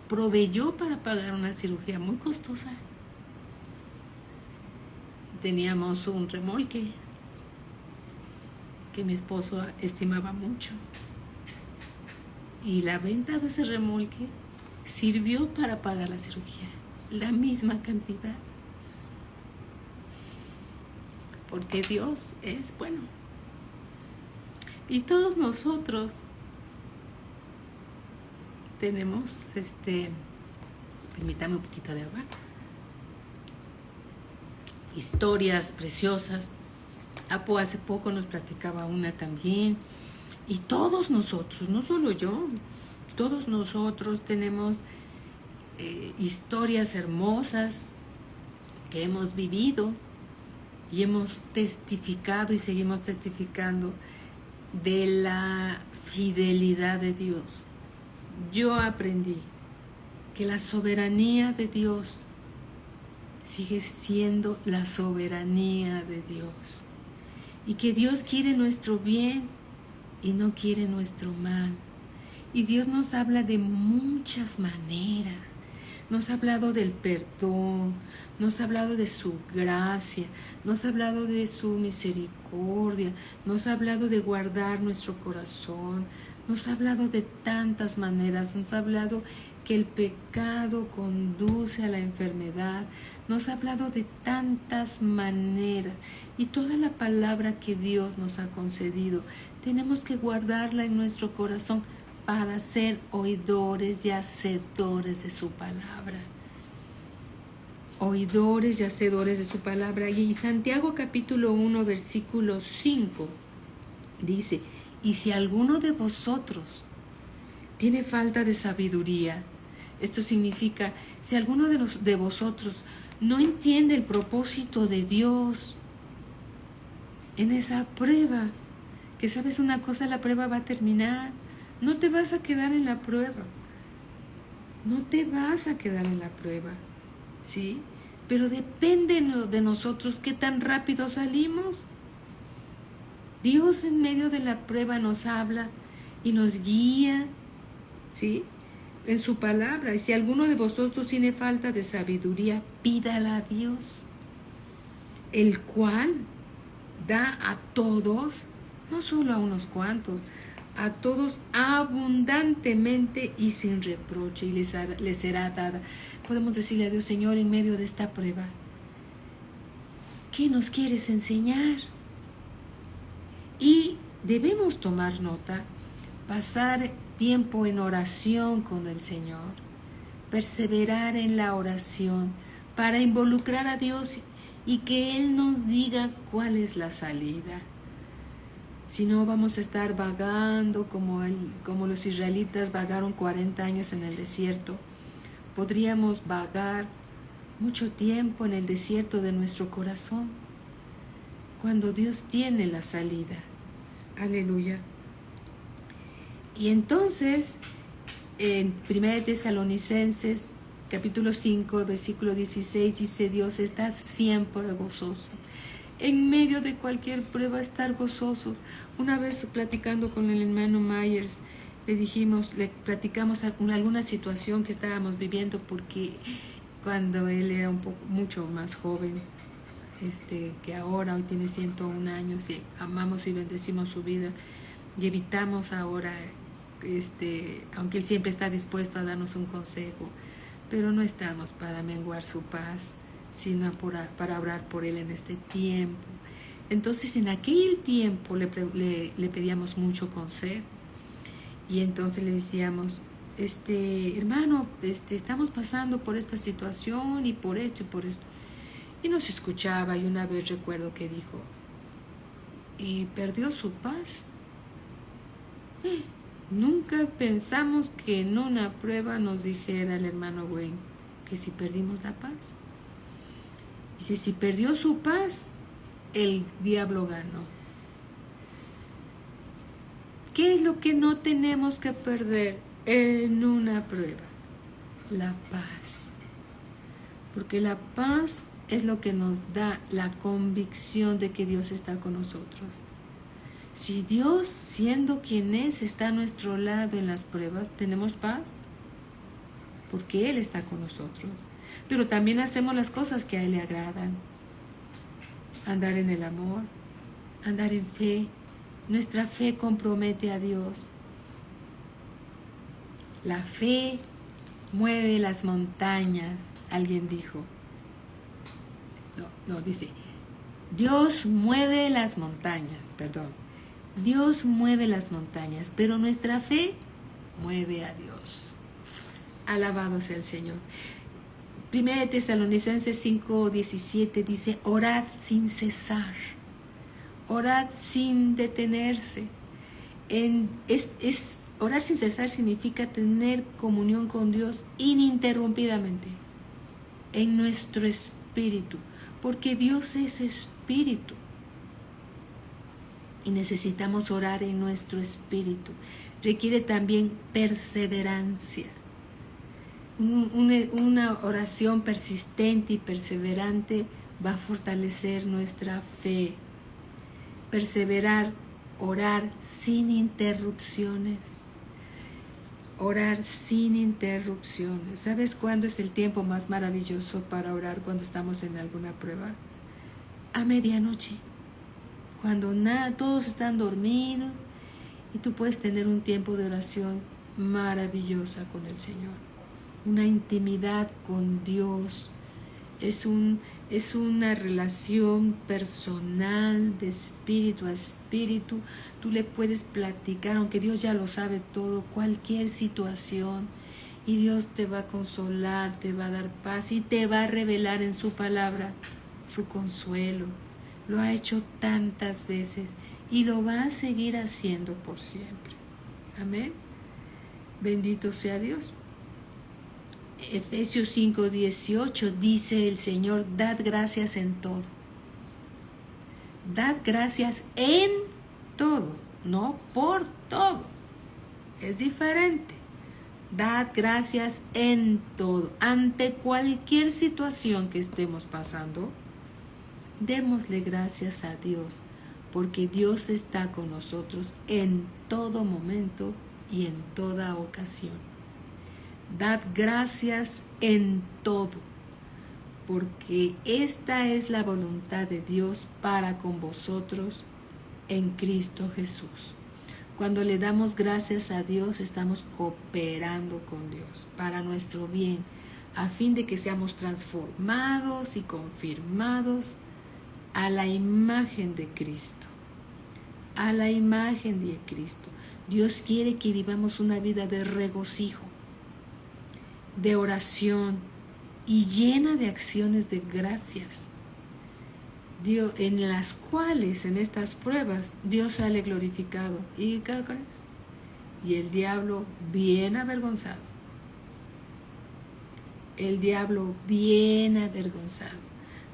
proveyó para pagar una cirugía muy costosa. Teníamos un remolque que mi esposo estimaba mucho, y la venta de ese remolque sirvió para pagar la cirugía, la misma cantidad, porque Dios es bueno. Y todos nosotros tenemos, permítame un poquito de agua, historias preciosas. Apo hace poco nos platicaba una también. Y todos nosotros, no solo yo, todos nosotros tenemos historias hermosas que hemos vivido y hemos testificado y seguimos testificando de la fidelidad de Dios. Yo aprendí que la soberanía de Dios sigue siendo la soberanía de Dios, y que Dios quiere nuestro bien y no quiere nuestro mal. Y Dios nos habla de muchas maneras. Nos ha hablado del perdón, nos ha hablado de su gracia, nos ha hablado de su misericordia, nos ha hablado de guardar nuestro corazón, nos ha hablado de tantas maneras, nos ha hablado que el pecado conduce a la enfermedad. Nos ha hablado de tantas maneras y toda la palabra que Dios nos ha concedido tenemos que guardarla en nuestro corazón para ser oidores y hacedores de su palabra. Oidores y hacedores de su palabra. Y Santiago capítulo 1 versículo 5 dice: y si alguno de vosotros tiene falta de sabiduría, esto significa, si alguno de vosotros no entiende el propósito de Dios en esa prueba, que sabes una cosa, la prueba va a terminar, no te vas a quedar en la prueba, no te vas a quedar en la prueba, ¿sí? Pero depende de nosotros qué tan rápido salimos. Dios en medio de la prueba nos habla y nos guía, ¿sí? En su palabra. Y si alguno de vosotros tiene falta de sabiduría, pídala a Dios, el cual da a todos, no solo a unos cuantos, a todos abundantemente y sin reproche, y les será dada. Podemos decirle a Dios: Señor, en medio de esta prueba, ¿qué nos quieres enseñar? Y debemos tomar nota, pasar tiempo en oración con el Señor, perseverar en la oración para involucrar a Dios y que Él nos diga cuál es la salida. Si no, vamos a estar vagando como los israelitas vagaron 40 años en el desierto. Podríamos vagar mucho tiempo en el desierto de nuestro corazón, cuando Dios tiene la salida. Aleluya. Y entonces, en 1 Tesalonicenses, capítulo 5, versículo 16, dice: Dios, estad siempre gozoso. En medio de cualquier prueba, estar gozosos. Una vez platicando con el hermano Myers, le platicamos alguna situación que estábamos viviendo, porque cuando él era mucho más joven que ahora, hoy tiene 101 años y amamos y bendecimos su vida y evitamos ahora, aunque él siempre está dispuesto a darnos un consejo, pero no estamos para menguar su paz, sino para orar por él en este tiempo. Entonces, en aquel tiempo le pedíamos mucho consejo, y entonces le decíamos: hermano, estamos pasando por esta situación y por esto y por esto. Y nos escuchaba, y una vez recuerdo que dijo: ¿y perdió su paz? Nunca pensamos que en una prueba nos dijera el hermano Wayne que si perdimos la paz. Y si perdió su paz, el diablo ganó. ¿Qué es lo que no tenemos que perder en una prueba? La paz. Porque la paz es lo que nos da la convicción de que Dios está con nosotros. Si Dios, siendo quien es, está a nuestro lado en las pruebas, tenemos paz, porque Él está con nosotros. Pero también hacemos las cosas que a Él le agradan. Andar en el amor, andar en fe. Nuestra fe compromete a Dios. La fe mueve las montañas, alguien dijo. No, dice: Dios mueve las montañas, perdón. Dios mueve las montañas, pero nuestra fe mueve a Dios. Alabado sea el Señor. 1 Tesalonicenses 5:17 dice: orad sin cesar, orad sin detenerse. Orar sin cesar significa tener comunión con Dios ininterrumpidamente en nuestro espíritu, porque Dios es espíritu y necesitamos orar en nuestro espíritu. Requiere también perseverancia. Una oración persistente y perseverante va a fortalecer nuestra fe. Perseverar, orar sin interrupciones. Orar sin interrupciones. ¿Sabes cuándo es el tiempo más maravilloso para orar cuando estamos en alguna prueba? A medianoche. Cuando todos están dormidos y tú puedes tener un tiempo de oración maravillosa con el Señor. una intimidad con Dios. Es una relación personal de espíritu a espíritu. Tú le puedes platicar, aunque Dios ya lo sabe todo, cualquier situación. Y Dios te va a consolar, te va a dar paz y te va a revelar en su palabra su consuelo. Lo ha hecho tantas veces y lo va a seguir haciendo por siempre. Amén. Bendito sea Dios. Efesios 5:18 dice el Señor: dad gracias en todo. Dad gracias en todo, no por todo. Es diferente. Dad gracias en todo. Ante cualquier situación que estemos pasando, démosle gracias a Dios, porque Dios está con nosotros en todo momento y en toda ocasión. Dad gracias en todo, porque esta es la voluntad de Dios para con vosotros en Cristo Jesús. Cuando le damos gracias a Dios, estamos cooperando con Dios para nuestro bien, a fin de que seamos transformados y confirmados a la imagen de Cristo. A la imagen de Cristo. Dios quiere que vivamos una vida de regocijo, de oración y llena de acciones de gracias, Dios, en las cuales, en estas pruebas, Dios sale glorificado. ¿Y qué crees? Y el diablo bien avergonzado. El diablo bien avergonzado.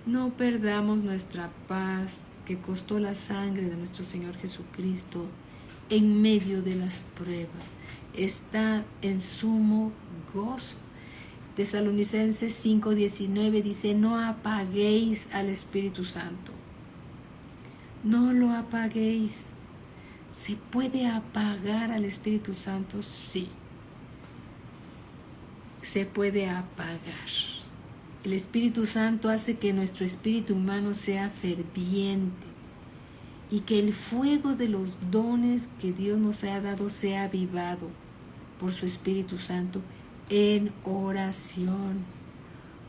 No perdamos nuestra paz que costó la sangre de nuestro Señor Jesucristo en medio de las pruebas. Está en sumo gozo. Tesalonicenses 5:19 dice: no apaguéis al Espíritu Santo. No lo apaguéis. ¿Se puede apagar al Espíritu Santo? Sí. Se puede apagar. El Espíritu Santo hace que nuestro espíritu humano sea ferviente y que el fuego de los dones que Dios nos ha dado sea avivado por su Espíritu Santo en oración.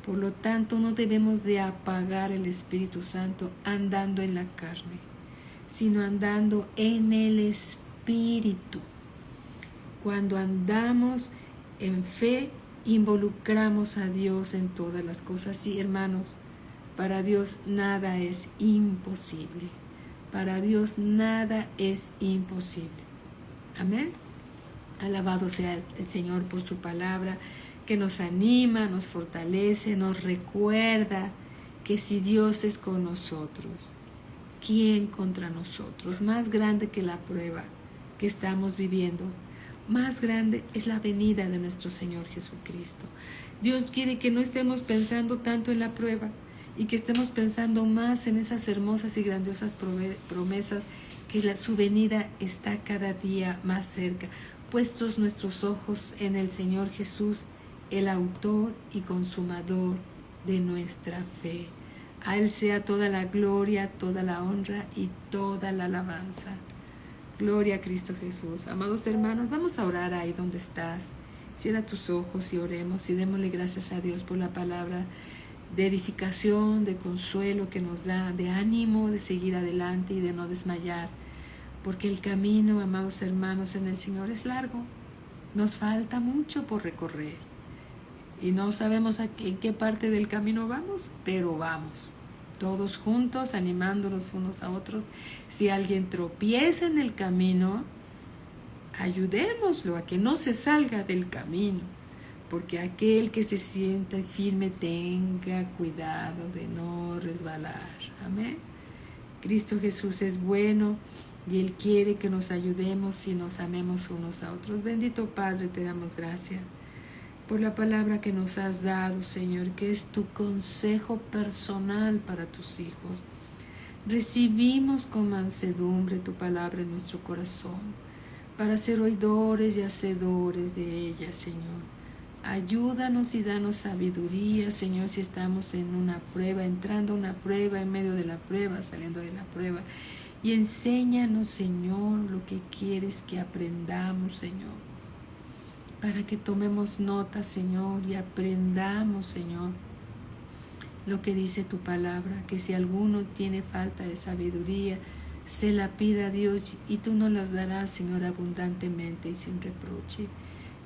Por lo tanto, no debemos de apagar el Espíritu Santo andando en la carne, sino andando en el Espíritu. Cuando andamos en fe, involucramos a Dios en todas las cosas. Sí, hermanos, para Dios nada es imposible. Para Dios nada es imposible. Amén. Alabado sea el Señor por su palabra, que nos anima, nos fortalece, nos recuerda que si Dios es con nosotros, ¿quién contra nosotros? Más grande que la prueba que estamos viviendo, más grande es la venida de nuestro Señor Jesucristo. Dios quiere que no estemos pensando tanto en la prueba y que estemos pensando más en esas hermosas y grandiosas promesas, que su venida está cada día más cerca. Puestos nuestros ojos en el Señor Jesús, el autor y consumador de nuestra fe. A Él sea toda la gloria, toda la honra y toda la alabanza. Gloria a Cristo Jesús. Amados hermanos, vamos a orar ahí donde estás. Cierra tus ojos y oremos y démosle gracias a Dios por la palabra de edificación, de consuelo que nos da, de ánimo de seguir adelante y de no desmayar. Porque el camino, amados hermanos, en el Señor es largo. Nos falta mucho por recorrer. Y no sabemos en qué parte del camino vamos, pero vamos. Todos juntos, animándonos unos a otros. Si alguien tropieza en el camino, ayudémoslo a que no se salga del camino. Porque aquel que se sienta firme tenga cuidado de no resbalar. Amén. Cristo Jesús es bueno. Y Él quiere que nos ayudemos y nos amemos unos a otros. Bendito Padre, te damos gracias por la palabra que nos has dado, Señor, que es tu consejo personal para tus hijos. Recibimos con mansedumbre tu palabra en nuestro corazón, para ser oidores y hacedores de ella, Señor. Ayúdanos y danos sabiduría, Señor, si estamos en una prueba, entrando a una prueba, en medio de la prueba, saliendo de la prueba. Y enséñanos, Señor, lo que quieres que aprendamos, Señor. para que tomemos nota, Señor, y aprendamos, Señor, lo que dice tu palabra, que si alguno tiene falta de sabiduría, se la pida a Dios y tú nos las darás, Señor, abundantemente y sin reproche.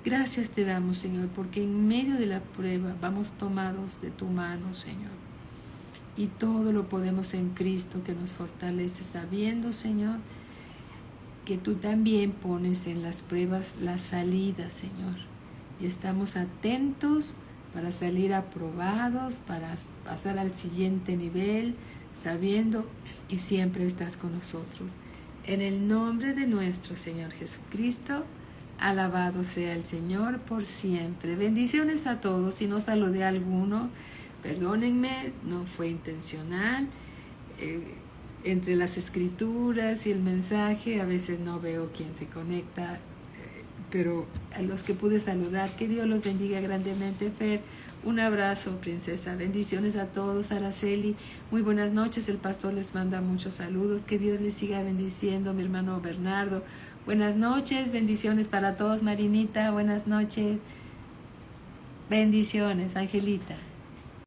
Gracias te damos, Señor, porque en medio de la prueba vamos tomados de tu mano, Señor. Y todo lo podemos en Cristo que nos fortalece, sabiendo, Señor, que tú también pones en las pruebas la salida, Señor. Y estamos atentos para salir aprobados, para pasar al siguiente nivel, sabiendo que siempre estás con nosotros. En el nombre de nuestro Señor Jesucristo, alabado sea el Señor por siempre. Bendiciones a todos. Si no saludé a alguno, perdónenme, no fue intencional. Entre las escrituras y el mensaje a veces no veo quién se conecta, pero a los que pude saludar, que Dios los bendiga grandemente. Fer, un abrazo, princesa, bendiciones a todos. Araceli, muy buenas noches, el pastor les manda muchos saludos, que Dios les siga bendiciendo. Mi hermano Bernardo, buenas noches, bendiciones para todos. Marinita, buenas noches, bendiciones. Angelita.